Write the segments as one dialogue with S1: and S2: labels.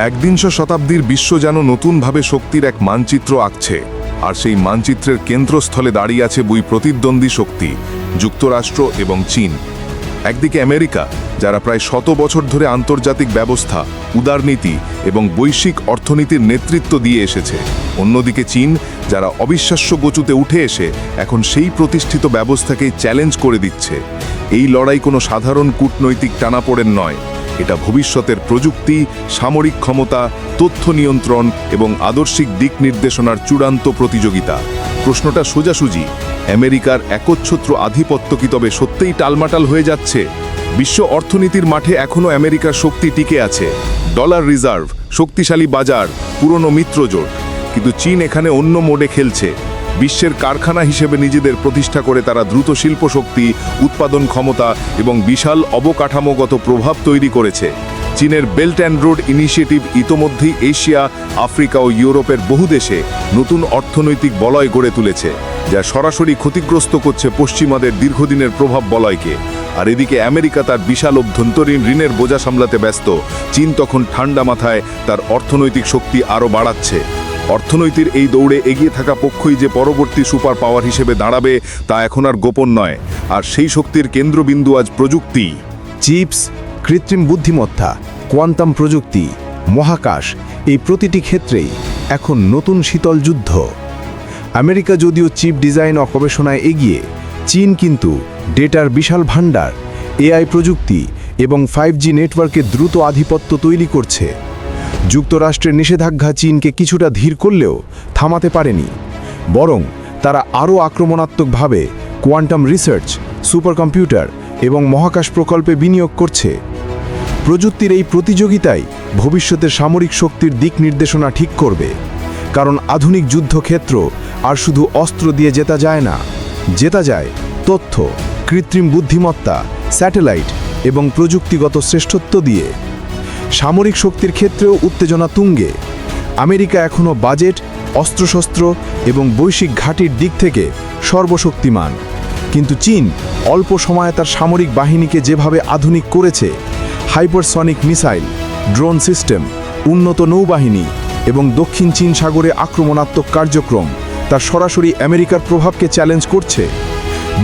S1: একবিংশ শতাব্দীর বিশ্ব যেন নতুনভাবে শক্তির এক মানচিত্র আঁকছে, আর সেই মানচিত্রের কেন্দ্রস্থলে দাঁড়িয়ে আছে দুই প্রতিদ্বন্দ্বী শক্তি, যুক্তরাষ্ট্র এবং চীন। একদিকে আমেরিকা, যারা প্রায় 100 বছর ধরে আন্তর্জাতিক ব্যবস্থা, উদারনীতি এবং বৈশ্বিক অর্থনীতির নেতৃত্ব দিয়ে এসেছে। অন্যদিকে চীন, যারা অবিশ্বাস্য গতিতে উঠে এসে এখন সেই প্রতিষ্ঠিত ব্যবস্থাকেই চ্যালেঞ্জ করে দিচ্ছে। এই লড়াই কোনো সাধারণ কূটনৈতিক টানাপোড়েন নয়, এটা ভবিষ্যতের প্রযুক্তি, সামরিক ক্ষমতা, তথ্য নিয়ন্ত্রণ এবং আদর্শিক দিক নির্দেশনার চূড়ান্ত প্রতিযোগিতা। প্রশ্নটা সোজাসুজি, আমেরিকার একচ্ছত্র আধিপত্য কি তবে সত্যিই টালমাটাল হয়ে যাচ্ছে? বিশ্ব অর্থনীতির মাঠে এখনও আমেরিকার শক্তি টিকে আছে, ডলার রিজার্ভ, শক্তিশালী বাজার, পুরনো মিত্রজোট। কিন্তু চীন এখানে অন্য মোডে খেলছে। বিশ্বের কারখানা হিসেবে নিজেদের প্রতিষ্ঠা করে তারা দ্রুত শিল্প শক্তি, উৎপাদন ক্ষমতা এবং বিশাল অবকাঠামোগত প্রভাব তৈরি করেছে। চীনের বেল্ট অ্যান্ড রোড ইনিশিয়েটিভ ইতোমধ্যেই এশিয়া, আফ্রিকা ও ইউরোপের বহু দেশে নতুন অর্থনৈতিক বলয় গড়ে তুলেছে, যা সরাসরি ক্ষতিগ্রস্ত করছে পশ্চিমাদের দীর্ঘদিনের প্রভাব বলয়কে। আর এদিকে আমেরিকা তার বিশাল অভ্যন্তরীণ ঋণের বোঝা সামলাতে ব্যস্ত। চীন তখন ঠান্ডা মাথায় তার অর্থনৈতিক শক্তি আরও বাড়াচ্ছে। অর্থনীতির এই দৌড়ে এগিয়ে থাকা পক্ষই যে পরবর্তী সুপার পাওয়ার হিসেবে দাঁড়াবে তা এখন আর গোপন নয়। আর সেই শক্তির কেন্দ্রবিন্দু আজ প্রযুক্তি।
S2: চিপস, কৃত্রিম বুদ্ধিমত্তা, কোয়ান্টাম প্রযুক্তি, মহাকাশ, এই প্রতিটি ক্ষেত্রেই এখন নতুন শীতল যুদ্ধ। আমেরিকা যদিও চিপ ডিজাইন ও গবেষণায় এগিয়ে, চীন কিন্তু ডেটার বিশাল ভাণ্ডার, এআই প্রযুক্তি এবং 5G নেটওয়ার্কে দ্রুত আধিপত্য তৈরি করছে। যুক্তরাষ্ট্রের নিষেধাজ্ঞা চীনকে কিছুটা ধীর করলেও থামাতে পারেনি, বরং তারা আরও আক্রমণাত্মকভাবে কোয়ান্টাম রিসার্চ, সুপার কম্পিউটার এবং মহাকাশ প্রকল্পে বিনিয়োগ করছে। প্রযুক্তির এই প্রতিযোগিতায় ভবিষ্যতের সামরিক শক্তির দিক নির্দেশনা ঠিক করবে, কারণ আধুনিক যুদ্ধক্ষেত্র আর শুধু অস্ত্র দিয়ে জেতা যায় না, জেতা যায় তথ্য, কৃত্রিম বুদ্ধিমত্তা, স্যাটেলাইট এবং প্রযুক্তিগত শ্রেষ্ঠত্ব দিয়ে। সামরিক শক্তির ক্ষেত্রেও উত্তেজনা তুঙ্গে। আমেরিকা এখনও বাজেট, অস্ত্রশস্ত্র এবং বৈশ্বিক ঘাঁটির দিক থেকে সর্বশক্তিমান, কিন্তু চীন অল্প সময়ে তার সামরিক বাহিনীকে যেভাবে আধুনিক করেছে, হাইপারসনিক মিসাইল, ড্রোন সিস্টেম, উন্নত নৌবাহিনী এবং দক্ষিণ চীন সাগরে আক্রমণাত্মক কার্যক্রম, তার সরাসরি আমেরিকার প্রভাবকে চ্যালেঞ্জ করছে।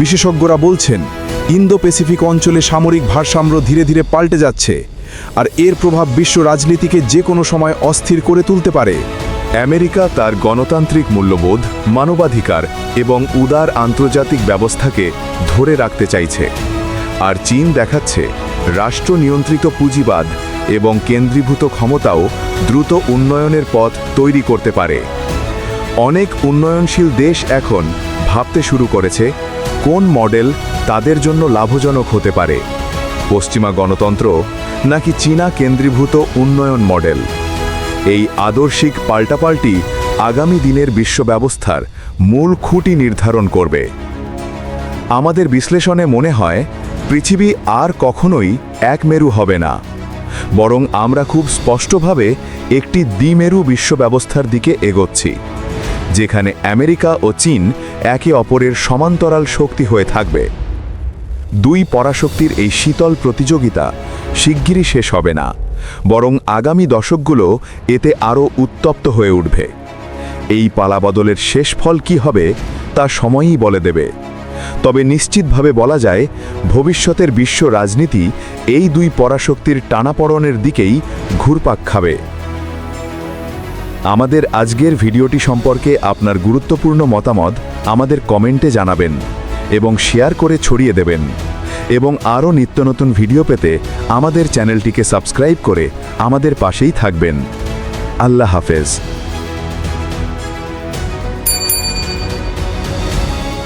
S2: বিশেষজ্ঞরা বলছেন, ইন্দো প্যাসিফিক অঞ্চলে সামরিক ভারসাম্য ধীরে ধীরে পাল্টে যাচ্ছে, আর এর প্রভাব বিশ্ব রাজনীতিকে যে কোনো সময় অস্থির করে তুলতে পারে।
S1: আমেরিকা তার গণতান্ত্রিক মূল্যবোধ, মানবাধিকার এবং উদার আন্তর্জাতিক ব্যবস্থাকে ধরে রাখতে চাইছে, আর চীন দেখাচ্ছে রাষ্ট্র নিয়ন্ত্রিত পুঁজিবাদ এবং কেন্দ্রীভূত ক্ষমতাও দ্রুত উন্নয়নের পথ তৈরি করতে পারে। অনেক উন্নয়নশীল দেশ এখন ভাবতে শুরু করেছে কোন মডেল তাদের জন্য লাভজনক হতে পারে, পশ্চিমা গণতন্ত্র নাকি চীনা কেন্দ্রীভূত উন্নয়ন মডেল। এই আদর্শিক পাল্টাপাল্টি আগামী দিনের বিশ্ব ব্যবস্থার মূল খুঁটি নির্ধারণ করবে। আমাদের বিশ্লেষণে মনে হয় পৃথিবী আর কখনোই এক মেরু হবে না, বরং আমরা খুব স্পষ্টভাবে একটি দ্বিমেরু বিশ্ব ব্যবস্থার দিকে এগোচ্ছি, যেখানে আমেরিকা ও চীন একে অপরের সমান্তরাল শক্তি হয়ে থাকবে। দুই পরাশক্তির এই শীতল প্রতিযোগিতা শিগগিরই শেষ হবে না, বরং আগামী দশকগুলো এতে আরও উত্তপ্ত হয়ে উঠবে। এই পালাবদলের শেষ ফল কী হবে তা সময়ই বলে দেবে। তবে নিশ্চিতভাবে বলা যায়, ভবিষ্যতের বিশ্ব রাজনীতি এই দুই পরাশক্তির টানাপড়নের দিকেই ঘুরপাক খাবে। আমাদের আজকের ভিডিওটি সম্পর্কে আপনার গুরুত্বপূর্ণ মতামত আমাদের কমেন্টে জানাবেন এবং শেয়ার করে ছড়িয়ে দেবেন, এবং আরও নিত্য নতুন ভিডিও পেতে আমাদের চ্যানেলটিকে সাবস্ক্রাইব করে আমাদের পাশেই থাকবেন। আল্লাহ হাফেজ।